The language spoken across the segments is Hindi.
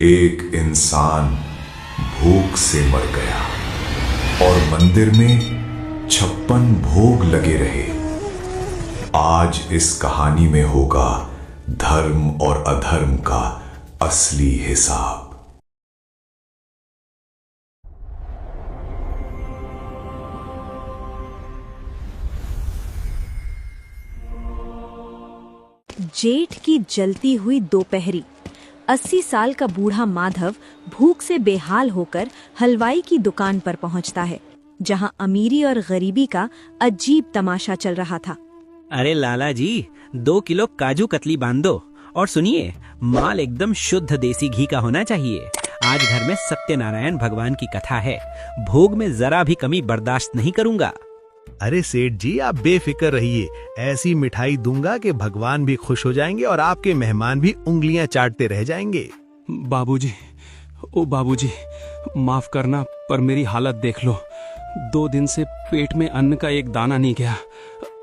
एक इंसान भूख से मर गया और मंदिर में 56 भोग लगे रहे। आज इस कहानी में होगा धर्म और अधर्म का असली हिसाब। जेठ की जलती हुई दोपहरी 80 साल का बूढ़ा माधव भूख से बेहाल होकर हलवाई की दुकान पर पहुंचता है, जहां अमीरी और गरीबी का अजीब तमाशा चल रहा था। अरे लाला जी, 2 किलो काजू कतली बांध दो। और सुनिए, माल एकदम शुद्ध देसी घी का होना चाहिए। आज घर में सत्यनारायण भगवान की कथा है, भोग में जरा भी कमी बर्दाश्त नहीं करूंगा। अरे सेठ जी, आप बेफिक्र रहिए, ऐसी मिठाई दूंगा कि भगवान भी खुश हो जाएंगे और आपके मेहमान भी उंगलियां चाटते रह जाएंगे। बाबूजी, ओ बाबूजी, माफ करना पर मेरी हालत देख लो। 2 दिन से पेट में अन्न का एक दाना नहीं गया।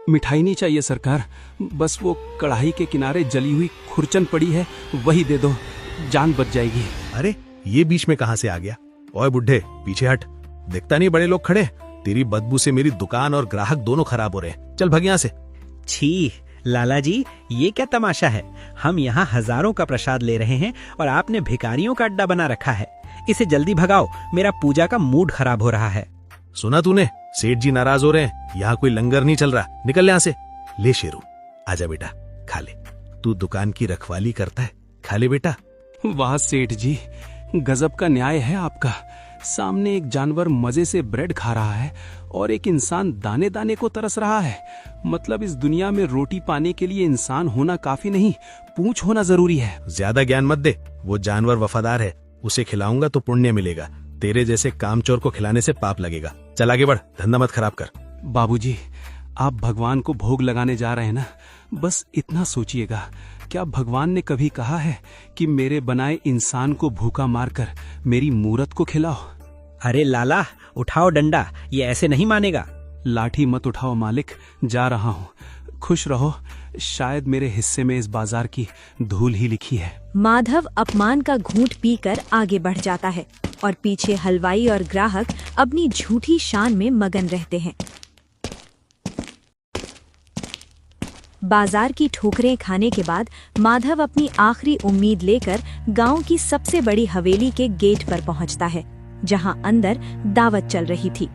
मिठाई नहीं चाहिए सरकार, बस वो कढ़ाई के किनारे जली हुई खुरचन पड़ी है, वही दे दो, जान बच जाएगी। अरे ये बीच में कहां से आ गया? ओए बुढ़े, पीछे हट, दिखता नहीं बड़े लोग खड़े? तेरी बदबू से मेरी दुकान और ग्राहक दोनों खराब हो रहे हैं। चल भग यहाँ से। छी लाला जी, ये क्या तमाशा है? हम यहाँ हजारों का प्रसाद ले रहे हैं और आपने भिखारियों का अड्डा बना रखा है। इसे जल्दी भगाओ, मेरा पूजा का मूड खराब हो रहा है। सुना तूने? सेठ जी नाराज हो रहे हैं, यहाँ कोई लंगर नहीं चल रहा, निकल यहाँ से। ले शेरू, आजा बेटा, खा ले। तू दुकान की रखवाली करता है, खा ले बेटा। वाह सेठ जी, गजब का न्याय है आपका। सामने एक जानवर मजे से ब्रेड खा रहा है और एक इंसान दाने दाने को तरस रहा है। मतलब इस दुनिया में रोटी पाने के लिए इंसान होना काफी नहीं, पूंछ होना जरूरी है। ज्यादा ज्ञान मत दे, वो जानवर वफादार है, उसे खिलाऊंगा तो पुण्य मिलेगा। तेरे जैसे कामचोर को खिलाने से पाप लगेगा। चल आगे बढ़, धंधा मत खराब कर। बाबूजी, आप भगवान को भोग लगाने जा रहे हैं ना, बस इतना सोचिएगा, क्या भगवान ने कभी कहा है कि मेरे बनाए इंसान को भूखा मारकर मेरी मूरत को खिलाओ? अरे लाला, उठाओ डंडा, ये ऐसे नहीं मानेगा। लाठी मत उठाओ मालिक, जा रहा हूँ। खुश रहो, शायद मेरे हिस्से में इस बाजार की धूल ही लिखी है। माधव अपमान का घूंट पीकर आगे बढ़ जाता है और पीछे हलवाई और ग्राहक अपनी झूठी शान में मगन रहते हैं। बाजार की ठोकरें खाने के बाद माधव अपनी आखिरी उम्मीद लेकर गांव की सबसे बड़ी हवेली के गेट पर पहुंचता है, जहां अंदर दावत चल रही थी।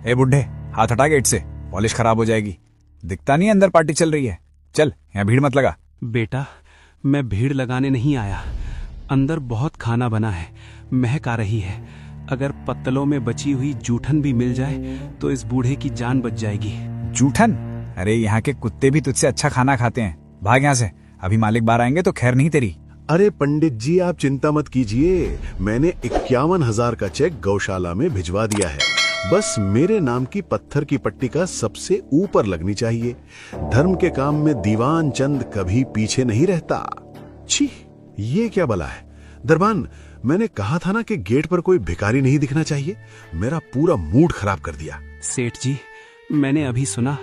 ए बुड्ढे, हाथ हटा गेट से, पॉलिश खराब हो जाएगी। दिखता नहीं अंदर पार्टी चल रही है। चल, यहाँ भीड़ मत लगा। बेटा, मैं भीड़ लगाने नहीं आया, अंदर बहुत खाना बना है, महक आ रही है। अगर पत्तलों में बची हुई जूठन भी मिल जाए तो इस बूढ़े की जान बच जाएगी। जूठन? अरे यहाँ के कुत्ते भी तुझसे अच्छा खाना खाते हैं, भाग यहाँ से। अभी मालिक बाहर आएंगे तो खैर नहीं तेरी। अरे पंडित जी, आप चिंता मत कीजिए, मैंने 51,000 का चेक गौशाला में भिजवा दिया है। बस मेरे नाम की पत्थर की पट्टी का सबसे ऊपर लगनी चाहिए। धर्म के काम में दीवान चंद कभी पीछे नहीं रहता। छी, ये क्या बला है? दरबान, मैंने कहा था ना कि गेट पर कोई भिखारी नहीं दिखना चाहिए। मेरा पूरा मूड खराब कर दिया। सेठ जी, मैंने अभी सुना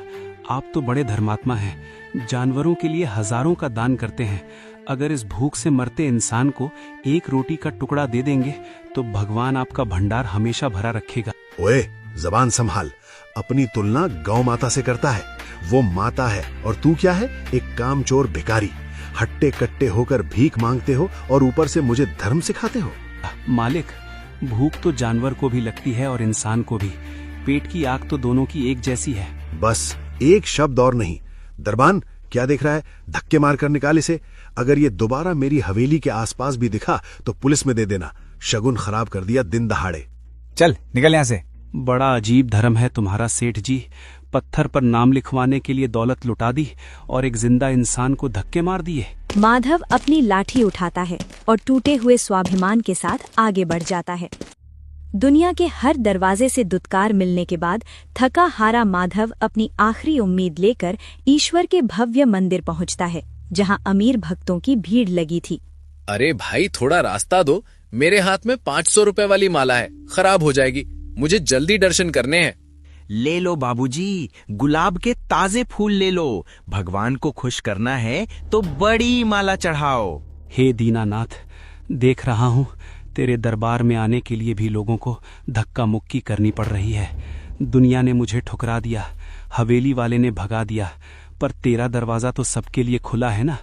आप तो बड़े धर्मात्मा हैं, जानवरों के लिए हजारों का दान करते हैं। अगर इस भूख से मरते इंसान को एक रोटी का टुकड़ा दे देंगे तो भगवान आपका भंडार हमेशा भरा रखेगा। ओए, जबान संभाल, अपनी तुलना गौ माता से करता है। वो माता है और तू क्या है? एक कामचोर भिखारी। हट्टे कट्टे होकर भीख मांगते हो और ऊपर से मुझे धर्म सिखाते हो। मालिक, भूख तो जानवर को भी लगती है और इंसान को भी। पेट की आग तो दोनों की एक जैसी है। बस एक शब्द और नहीं। दरबान, क्या देख रहा है? धक्के मारकर निकाल इसे। अगर ये दोबारा मेरी हवेली के आसपास भी दिखा तो पुलिस में दे देना। शगुन खराब कर दिया दिन दहाड़े। चल निकल यहाँ से। बड़ा अजीब धर्म है तुम्हारा सेठ जी। पत्थर पर नाम लिखवाने के लिए दौलत लुटा दी और एक जिंदा इंसान को धक्के मार दिए। माधव अपनी लाठी उठाता है और टूटे हुए स्वाभिमान के साथ आगे बढ़ जाता है। दुनिया के हर दरवाजे से दुत्कार मिलने के बाद थका हारा माधव अपनी आखिरी उम्मीद लेकर ईश्वर के भव्य मंदिर पहुंचता है, जहां अमीर भक्तों की भीड़ लगी थी। अरे भाई, थोड़ा रास्ता दो, मेरे हाथ में 500 रुपए वाली माला है, खराब हो जाएगी, मुझे जल्दी दर्शन करने हैं। ले लो बाबूजी, गुलाब के ताजे फूल ले लो। भगवान को खुश करना है तो बड़ी माला चढ़ाओ। हे दीनानाथ, देख रहा हूँ तेरे दरबार में आने के लिए भी लोगों को धक्का मुक्की करनी पड़ रही है। दुनिया ने मुझे ठुकरा दिया, हवेली वाले ने भगा दिया, पर तेरा दरवाजा तो सबके लिए खुला है ना।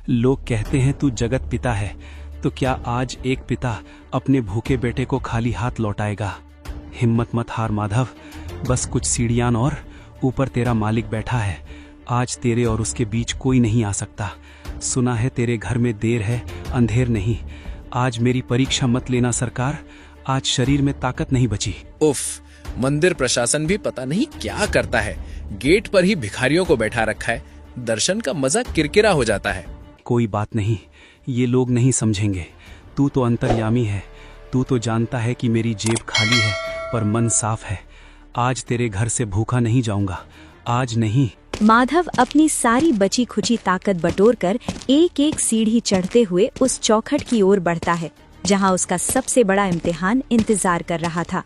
लोग कहते हैं तू जगत पिता है, तो क्या आज एक पिता अपने भूखे बेटे को खाली हाथ लौटाएगा? हिम्मत मत हार माधव, बस कुछ सीढ़ियां और ऊपर तेरा मालिक बैठा है। आज तेरे और उसके बीच कोई नहीं आ सकता। सुना है तेरे घर में देर है, अंधेर नहीं। आज मेरी परीक्षा मत लेना सरकार, आज शरीर में ताकत नहीं बची। उफ, मंदिर प्रशासन भी पता नहीं क्या करता है। गेट पर ही भिखारियों को बैठा रखा है। दर्शन का मजा किरकिरा हो जाता है। कोई बात नहीं, ये लोग नहीं समझेंगे। तू तो अंतर्यामी है, तू तो जानता है कि मेरी जेब खाली है पर मन साफ है। आज तेरे घर से भूखा नहीं जाऊंगा, आज नहीं। माधव अपनी सारी बची खुची ताकत बटोरकर एक एक सीढ़ी चढ़ते हुए उस चौखट की ओर बढ़ता है जहां उसका सबसे बड़ा इम्तिहान इंतजार कर रहा था।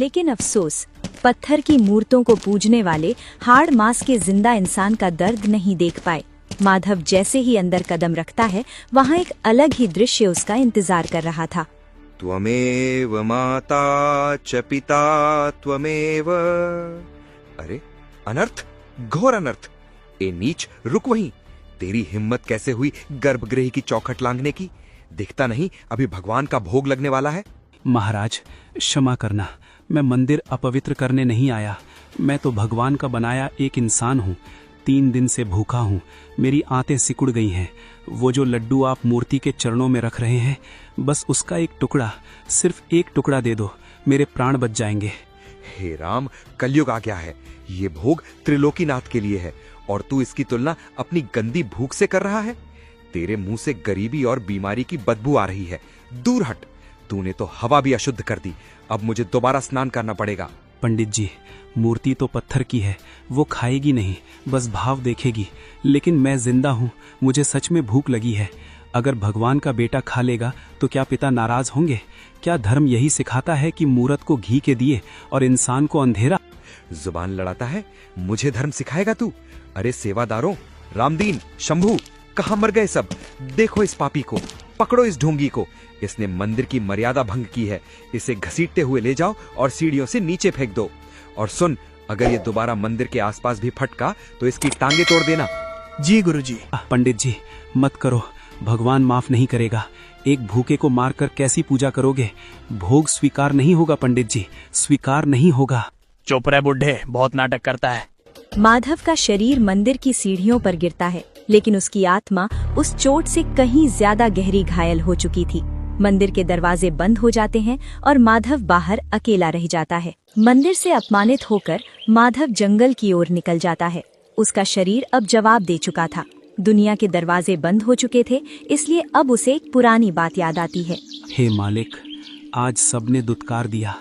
लेकिन अफसोस, पत्थर की मूर्तों को पूजने वाले हाड़ मांस के जिंदा इंसान का दर्द नहीं देख पाए। माधव जैसे ही अंदर कदम रखता है, वहां एक अलग ही दृश्य उसका इंतजार कर रहा था। त्वमेव माता च पिता त्वमेव। अरे अनर्थ, घोर अनर्थ। ए नीच, रुक वहीं। तेरी हिम्मत कैसे हुई गर्भगृह की चौखट लांघने की? दिखता नहीं अभी भगवान का भोग लगने वाला है। महाराज क्षमा करना, मैं मंदिर अपवित्र करने नहीं आया। मैं तो भगवान का बनाया एक इंसान हूँ। 3 दिन से भूखा हूँ, मेरी आंतें सिकुड़ गई हैं। वो जो लड्डू आप मूर्ति के चरणों में रख रहे हैं, बस उसका एक टुकड़ा, सिर्फ एक टुकड़ा दे दो, मेरे प्राण बच जाएंगे। हे राम, कलयुग आ गया है। ये भोग त्रिलोकीनाथ के लिए है और तू इसकी तुलना अपनी गंदी भूख से कर रहा है। तेरे मुंह से गरीबी और बीमारी की बदबू आ रही है। दूर हट। तूने तो हवा भी अशुद्ध कर दी। अब मुझे दोबारा स्नान करना पड़ेगा। पंडित जी, मूर्ति तो पत्थर की है, वो खाएगी नहीं, बस भाव देखेगी। लेकिन मैं जिंदा हूँ, मुझे सच में भूख लगी है। अगर भगवान का बेटा खा लेगा तो क्या पिता नाराज होंगे? क्या धर्म यही सिखाता है कि मूरत को घी के दिए और इंसान को अंधेरा? जुबान लड़ाता है, मुझे धर्म सिखाएगा तू? अरे सेवादारों, रामदीन, शंभू, कहाँ मर गए सब? देखो इस पापी को, पकड़ो इस ढोंगी को। इसने मंदिर की मर्यादा भंग की है। इसे घसीटते हुए ले जाओ और सीढ़ियों से नीचे फेंक दो। और सुन, अगर ये दोबारा मंदिर के आसपास भी फटका तो इसकी टांगे तोड़ देना। जी गुरुजी। पंडित जी मत करो, भगवान माफ नहीं करेगा। एक भूखे को मारकर कैसी पूजा करोगे? भोग स्वीकार नहीं होगा पंडित जी, स्वीकार नहीं होगा। चुप रहे बुड्ढे, बहुत नाटक करता है। माधव का शरीर मंदिर की सीढ़ियों पर गिरता है, लेकिन उसकी आत्मा उस चोट से कहीं ज्यादा गहरी घायल हो चुकी थी। मंदिर के दरवाजे बंद हो जाते हैं और माधव बाहर अकेला रह जाता है। मंदिर से अपमानित होकर माधव जंगल की ओर निकल जाता है। उसका शरीर अब जवाब दे चुका था। दुनिया के दरवाजे बंद हो चुके थे, इसलिए अब उसे एक पुरानी बात याद आती है। हे मालिक, आज सबने दुत्कार दिया,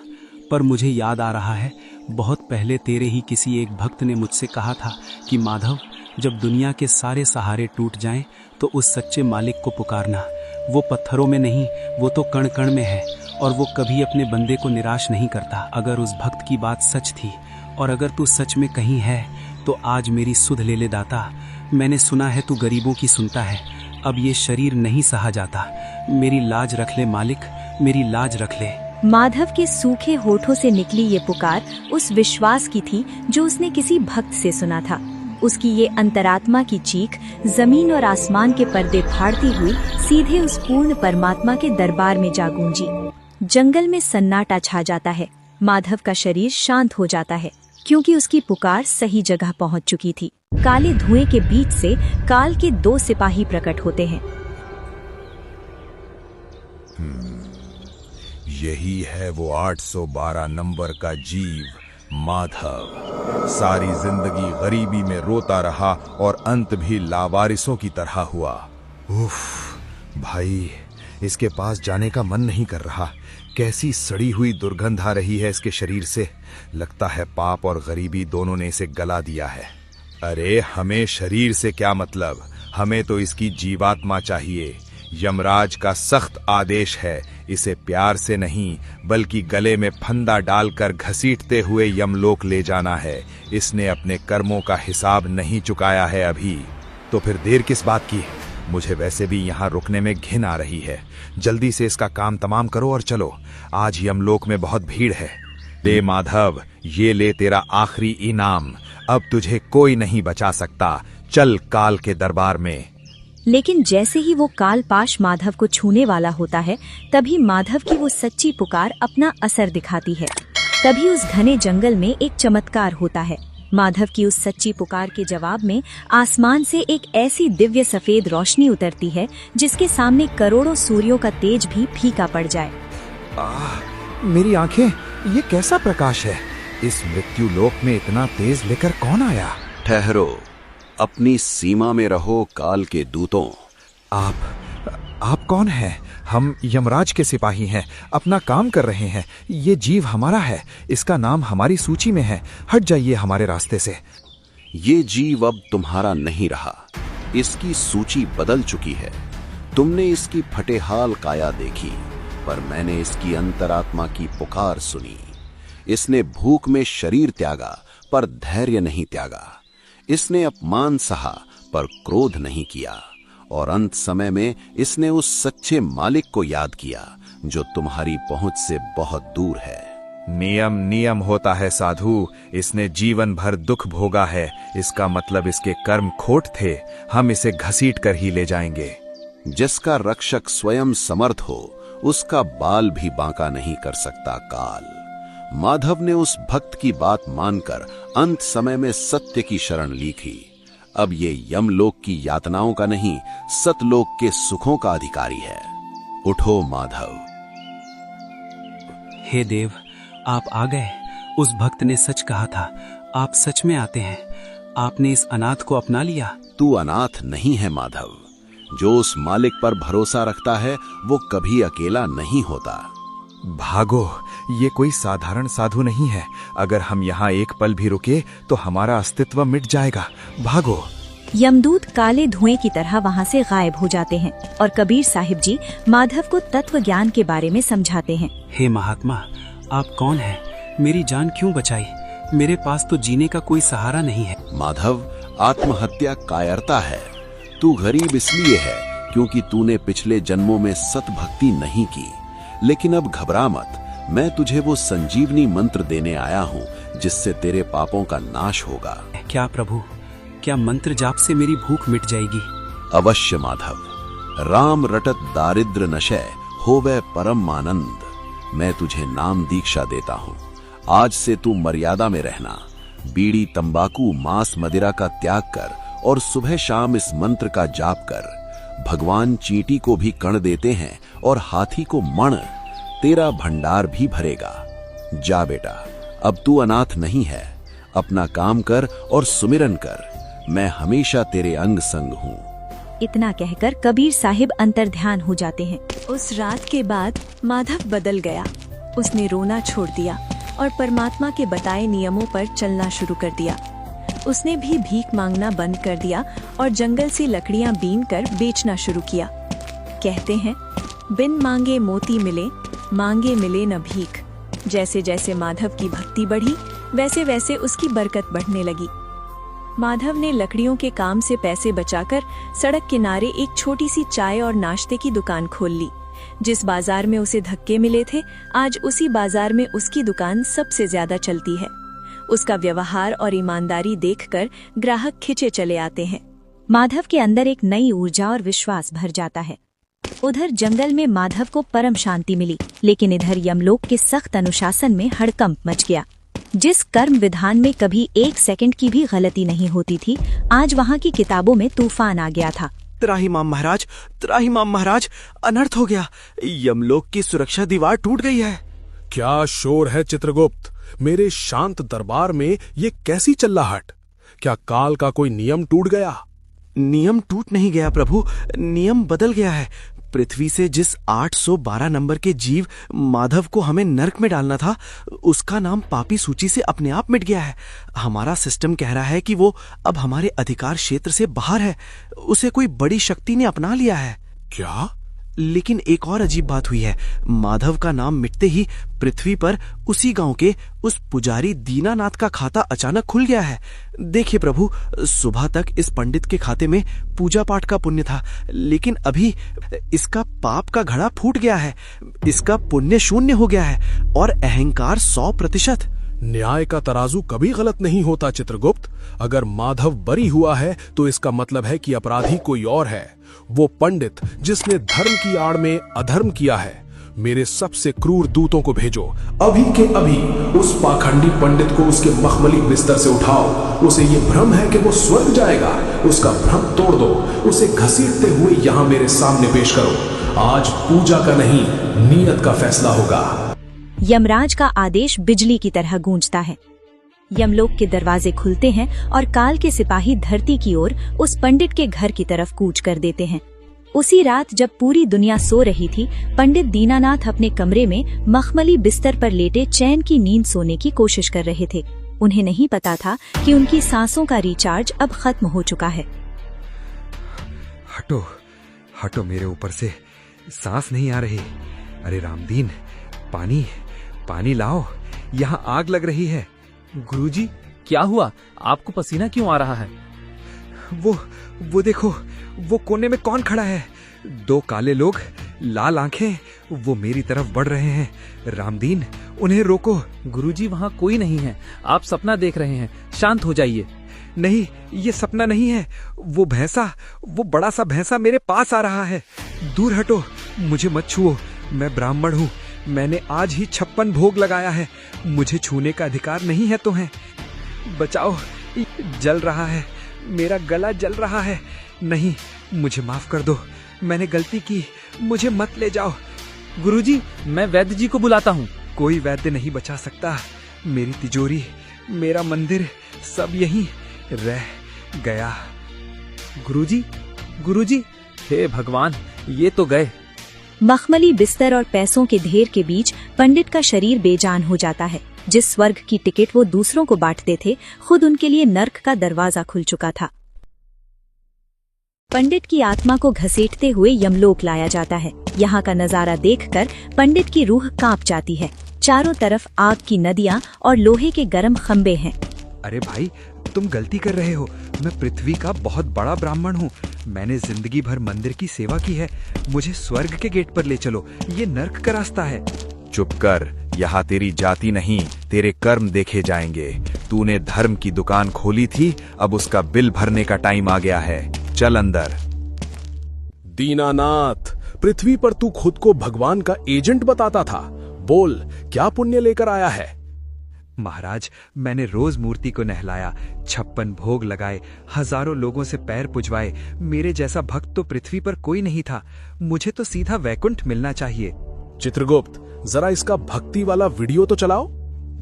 पर मुझे याद आ रहा है, बहुत पहले तेरे ही किसी एक भक्त ने मुझसे कहा था कि माधव, जब दुनिया के सारे सहारे टूट जाएं, तो उस सच्चे मालिक को पुकारना। वो पत्थरों में नहीं, वो तो कण कण में है और वो कभी अपने बंदे को निराश नहीं करता। अगर उस भक्त की बात सच थी और अगर तू सच में कहीं है, तो आज मेरी सुध ले ले दाता। मैंने सुना है तू गरीबों की सुनता है। अब ये शरीर नहीं सहा जाता। मेरी लाज रख ले मालिक, मेरी लाज रख ले। माधव के सूखे होठों से निकली ये पुकार उस विश्वास की थी जो उसने किसी भक्त से सुना था। उसकी ये अंतरात्मा की चीख जमीन और आसमान के पर्दे फाड़ती हुई सीधे उस पूर्ण परमात्मा के दरबार में जा गूंजी। जंगल में सन्नाटा छा जाता है। माधव का शरीर शांत हो जाता है, क्योंकि उसकी पुकार सही जगह पहुंच चुकी थी। काले धुएं के बीच से काल के 2 सिपाही प्रकट होते हैं। यही है वो 812 नंबर का जीव, माधव। सारी जिंदगी गरीबी में रोता रहा और अंत भी लावारिसों की तरह हुआ। उफ, भाई, इसके पास जाने का मन नहीं कर रहा। कैसी सड़ी हुई दुर्गंध आ रही है इसके शरीर से। लगता है पाप और गरीबी दोनों ने इसे गला दिया है। अरे हमें शरीर से क्या मतलब, हमें तो इसकी जीवात्मा चाहिए। यमराज का सख्त आदेश है, इसे प्यार से नहीं बल्कि गले में फंदा डालकर घसीटते हुए यमलोक ले जाना है। इसने अपने कर्मों का हिसाब नहीं चुकाया है अभी। तो फिर देर किस बात की? मुझे वैसे भी यहाँ रुकने में घिन आ रही है। जल्दी से इसका काम तमाम करो और चलो, आज यमलोक में बहुत भीड़ है। ले माधव, ये ले तेरा आखिरी इनाम। अब तुझे कोई नहीं बचा सकता। चल काल के दरबार में। लेकिन जैसे ही वो कालपाश माधव को छूने वाला होता है, तभी माधव की वो सच्ची पुकार अपना असर दिखाती है। तभी उस घने जंगल में एक चमत्कार होता है। माधव की उस सच्ची पुकार के जवाब में आसमान से एक ऐसी दिव्य सफेद रोशनी उतरती है जिसके सामने करोड़ों सूर्यों का तेज भी फीका पड़ जाए। मेरी आंखें, ये कैसा प्रकाश है? इस मृत्यु लोक में इतना तेज लेकर कौन आया? ठहरो, अपनी सीमा में रहो काल के दूतों। आप कौन हैं? हम यमराज के सिपाही हैं, अपना काम कर रहे हैं। ये जीव हमारा है, इसका नाम हमारी सूची में है। हट जाइए हमारे रास्ते से। ये जीव अब तुम्हारा नहीं रहा, इसकी सूची बदल चुकी है। तुमने इसकी फटेहाल काया देखी, पर मैंने इसकी अंतरात्मा की पुकार सुनी। इसने भूख में शरीर त्यागा, पर धैर्य नहीं त्यागा। इसने अपमान सहा, पर क्रोध नहीं किया। और अंत समय में इसने उस सच्चे मालिक को याद किया जो तुम्हारी पहुंच से बहुत दूर है। नियम नियम होता है साधु। इसने जीवन भर दुख भोगा है, इसका मतलब इसके कर्म खोट थे। हम इसे घसीट कर ही ले जाएंगे। जिसका रक्षक स्वयं समर्थ हो, उसका बाल भी बांका नहीं कर सकता काल। माधव ने उस भक्त की बात मानकर अंत समय में सत्य की शरण ली थी। अब ये यमलोक की यातनाओं का नहीं, सतलोक के सुखों का अधिकारी है। उठो माधव। हे देव, आप आ गए। उस भक्त ने सच कहा था, आप सच में आते हैं। आपने इस अनाथ को अपना लिया। तू अनाथ नहीं है माधव। जो उस मालिक पर भरोसा रखता है, वो कभी अकेला नहीं होता। भागो, ये कोई साधारण साधु नहीं है। अगर हम यहाँ एक पल भी रुके तो हमारा अस्तित्व मिट जाएगा। भागो। यमदूत काले धुएं की तरह वहाँ से गायब हो जाते हैं और कबीर साहिब जी माधव को तत्व ज्ञान के बारे में समझाते हैं। हे महात्मा, आप कौन हैं? मेरी जान क्यों बचाई? मेरे पास तो जीने का कोई सहारा नहीं है। माधव, आत्महत्या कायरता है। तू गरीब इसलिए है क्योंकि तूने पिछले जन्मों में सत भक्ति नहीं की। लेकिन अब घबरा मत, मैं तुझे वो संजीवनी मंत्र देने आया हूँ जिससे तेरे पापों का नाश होगा। क्या प्रभु, क्या मंत्र जाप से मेरी भूख मिट जाएगी? अवश्य माधव। राम रटत दारिद्र नशय होवे परम आनंद। मैं तुझे नाम दीक्षा देता हूँ। आज से तू मर्यादा में रहना। बीड़ी, तंबाकू, मांस, मदिरा का त्याग कर और सुबह शाम इस मंत्र का जाप कर। भगवान चींटी को भी कण देते हैं और हाथी को मण। तेरा भंडार भी भरेगा। जा बेटा, अब तू अनाथ नहीं है। अपना काम कर और सुमिरन कर। मैं हमेशा तेरे अंग संग हूँ। इतना कहकर कबीर साहिब अंतर्ध्यान हो जाते हैं। उस रात के बाद माधव बदल गया। उसने रोना छोड़ दिया और परमात्मा के बताए नियमों पर चलना शुरू कर दिया। उसने भी भीख मांगना बंद कर दिया और जंगल से लकड़ियां बीन कर बेचना शुरू किया। कहते हैं, बिन मांगे मोती मिले, मांगे मिले न भीख। जैसे जैसे माधव की भक्ति बढ़ी, वैसे वैसे उसकी बरकत बढ़ने लगी। माधव ने लकड़ियों के काम से पैसे बचाकर सड़क किनारे एक छोटी सी चाय और नाश्ते की दुकान खोल ली। जिस बाजार में उसे धक्के मिले थे, आज उसी बाजार में उसकी दुकान सबसे ज्यादा चलती है। उसका व्यवहार और ईमानदारी देखकर ग्राहक खिंचे चले आते हैं। माधव के अंदर एक नई ऊर्जा और विश्वास भर जाता है। उधर जंगल में माधव को परम शांति मिली, लेकिन इधर यमलोक के सख्त अनुशासन में हड़कंप मच गया। जिस कर्म विधान में कभी 1 सेकंड की भी गलती नहीं होती थी, आज वहाँ की किताबों में तूफान आ गया था। त्राहिमाम महाराज, त्राहिमाम महाराज, अनर्थ हो गया। यमलोक की सुरक्षा दीवार टूट गई है। क्या शोर है चित्रगुप्त? मेरे शांत दरबार में ये कैसी चिल्लाहट? क्या काल का कोई नियम टूट गया? नियम टूट नहीं गया प्रभु, नियम बदल गया है। पृथ्वी से जिस 812 नंबर के जीव माधव को हमें नर्क में डालना था, उसका नाम पापी सूची से अपने आप मिट गया है। हमारा सिस्टम कह रहा है कि वो अब हमारे अधिकार क्षेत्र से बाहर है। उसे कोई बड़ी शक्ति ने अपना लिया है। क्या? लेकिन एक और अजीब बात हुई है। माधव का नाम मिटते ही पृथ्वी पर उसी गांव के उस पुजारी दीनानाथ का खाता अचानक खुल गया है। देखिए प्रभु, सुबह तक इस पंडित के खाते में पूजा पाठ का पुण्य था, लेकिन अभी इसका पाप का घड़ा फूट गया है, इसका पुण्य शून्य हो गया है और अहंकार 100%। न्याय का तराजू कभी गलत नहीं होता चित्रगुप्त। अगर माधव बरी हुआ है तो इसका मतलब है कि अपराधी कोई और है, वो पंडित जिसने धर्म की आड़ में अधर्म किया है। मेरे सबसे क्रूर दूतों को भेजो, अभी के अभी उस पाखंडी पंडित को उसके मखमली बिस्तर से उठाओ। उसे ये भ्रम है कि वो स्वर्ग जाएगा, उसका भ्रम तोड़ दो, उसे घसीटते हुए यहाँ मेरे सामने पेश करो। आज पूजा का नहीं, नियत का फैसला होगा। यमराज का आदेश बिजली की तरह गूंजता है। यमलोक के दरवाजे खुलते हैं और काल के सिपाही धरती की ओर उस पंडित के घर की तरफ कूच कर देते हैं। उसी रात जब पूरी दुनिया सो रही थी, पंडित दीनानाथ अपने कमरे में मखमली बिस्तर पर लेटे चैन की नींद सोने की कोशिश कर रहे थे। उन्हें नहीं पता था कि उनकी सांसों का रिचार्ज अब खत्म हो चुका है। हटो, हटो मेरे ऊपर से, सांस नहीं आ रही। अरे रामदीन, पानी लाओ, यहाँ आग लग रही है। गुरुजी, क्या हुआ? आपको पसीना क्यों आ रहा है? वो देखो, वो कोने में कौन खड़ा है? 2 काले लोग, लाल आंखें, वो मेरी तरफ बढ़ रहे हैं। रामदीन, उन्हें रोको। गुरुजी, वहाँ कोई नहीं है, आप सपना देख रहे हैं, शांत हो जाइए। नहीं, ये सपना नहीं है। वो भैंसा, वो बड़ा सा भैंसा मेरे पास आ रहा है। दूर हटो, मुझे मत छुओ, मैं ब्राह्मण हूँ। मैंने आज ही 56 भोग लगाया है, मुझे छूने का अधिकार नहीं है तुम्हें। बचाओ, जल रहा है, मेरा गला जल रहा है। नहीं, मुझे माफ कर दो, मैंने गलती की, मुझे मत ले जाओ। गुरुजी, मैं वैद्य जी को बुलाता हूँ। कोई वैद्य नहीं बचा सकता। मेरी तिजोरी, मेरा मंदिर, सब यहीं रह गया। गुरुजी, हे भगवान, ये तो गए। मखमली बिस्तर और पैसों के ढेर के बीच पंडित का शरीर बेजान हो जाता है। जिस स्वर्ग की टिकट वो दूसरों को बांटते थे, खुद उनके लिए नर्क का दरवाजा खुल चुका था। पंडित की आत्मा को घसीटते हुए यमलोक लाया जाता है। यहाँ का नजारा देखकर पंडित की रूह कांप जाती है। चारों तरफ आग की नदियाँ और लोहे के गर्म खंबे हैं। अरे भाई, तुम गलती कर रहे हो। मैं पृथ्वी का बहुत बड़ा ब्राह्मण हूँ। मैंने जिंदगी भर मंदिर की सेवा की है। मुझे स्वर्ग के गेट पर ले चलो, ये नर्क का रास्ता है। चुप कर, यहाँ तेरी जाति नहीं, तेरे कर्म देखे जाएंगे। तूने धर्म की दुकान खोली थी, अब उसका बिल भरने का टाइम आ गया है। चल अंदर। दीनानाथ, पृथ्वी पर तू खुद को भगवान का एजेंट बताता था। बोल, क्या पुण्य लेकर आया है? महाराज, मैंने रोज मूर्ति को नहलाया, 56 भोग लगाए, हजारों लोगों से पैर पुजवाए। मेरे जैसा भक्त तो पृथ्वी पर कोई नहीं था। मुझे तो सीधा वैकुंठ मिलना चाहिए। चित्रगुप्त, जरा इसका भक्ति वाला वीडियो तो चलाओ।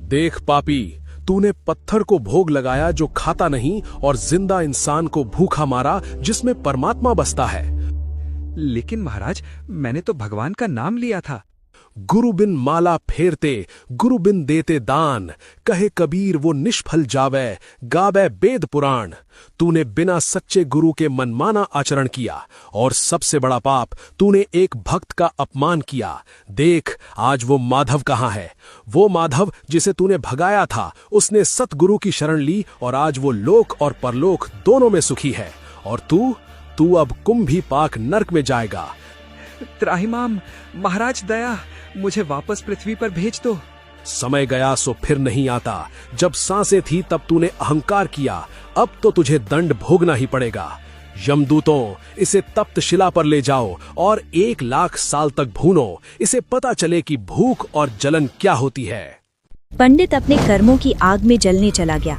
देख पापी, तूने पत्थर को भोग लगाया जो खाता नहीं, और जिंदा इंसान को भूखा मारा जिसमें परमात्मा बसता है। लेकिन महाराज, मैंने तो भगवान का नाम लिया था। गुरु बिन माला फेरते, गुरु बिन देते दान, कहे कबीर वो निष्फल जावे, गावे वेद पुराण। तूने बिना सच्चे गुरु के मनमाना आचरण किया, और सबसे बड़ा पाप, तूने एक भक्त का अपमान किया। देख, आज वो माधव कहाँ है? वो माधव जिसे तूने भगाया था, उसने सतगुरु की शरण ली, और आज वो लोक और परलोक दोनों में सुखी है। और तू अब कुंभी पाक नर्क में जाएगा। त्राहिमाम, महाराज दया, मुझे वापस पृथ्वी पर भेज दो। समय गया सो फिर नहीं आता। जब सांसें थी तब तूने अहंकार किया, अब तो तुझे दंड भोगना ही पड़ेगा। यमदूतों, इसे तप्त शिला पर ले जाओ और 1,00,000 साल तक भूनो। इसे पता चले कि भूख और जलन क्या होती है। पंडित अपने कर्मों की आग में जलने चला गया।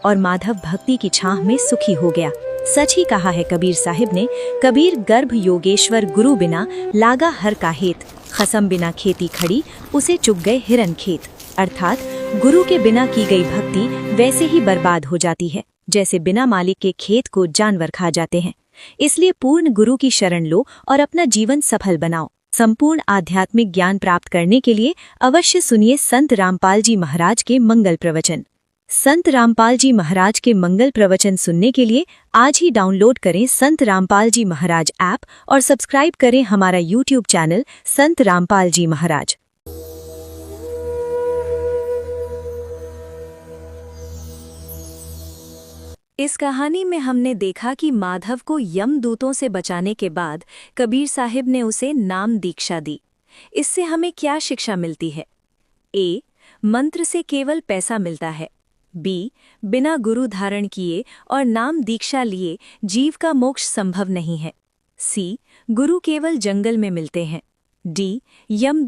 और माधव भक्ति की छाह में सुखी हो गया। सच ही कहा है कबीर साहिब ने, कबीर गर्भ योगेश्वर गुरु बिना लागा हर का हेत, खसम बिना खेती खड़ी उसे चुग गए हिरन खेत। अर्थात गुरु के बिना की गई भक्ति वैसे ही बर्बाद हो जाती है जैसे बिना मालिक के खेत को जानवर खा जाते हैं। इसलिए पूर्ण गुरु की शरण लो और अपना जीवन सफल बनाओ। संपूर्ण आध्यात्मिक ज्ञान प्राप्त करने के लिए अवश्य सुनिए संत रामपाल जी महाराज के मंगल प्रवचन। संत रामपाल जी महाराज के मंगल प्रवचन सुनने के लिए आज ही डाउनलोड करें संत रामपाल जी महाराज ऐप और सब्सक्राइब करें हमारा यूट्यूब चैनल संत रामपाल जी महाराज। इस कहानी में हमने देखा कि माधव को यमदूतों से बचाने के बाद कबीर साहिब ने उसे नाम दीक्षा दी। इससे हमें क्या शिक्षा मिलती है? ए. मंत्र से केवल पैसा मिलता है। बी. बिना गुरु धारण किए और नाम दीक्षा लिए जीव का मोक्ष संभव नहीं है। सी. गुरु केवल जंगल में मिलते हैं। डी. यमदूत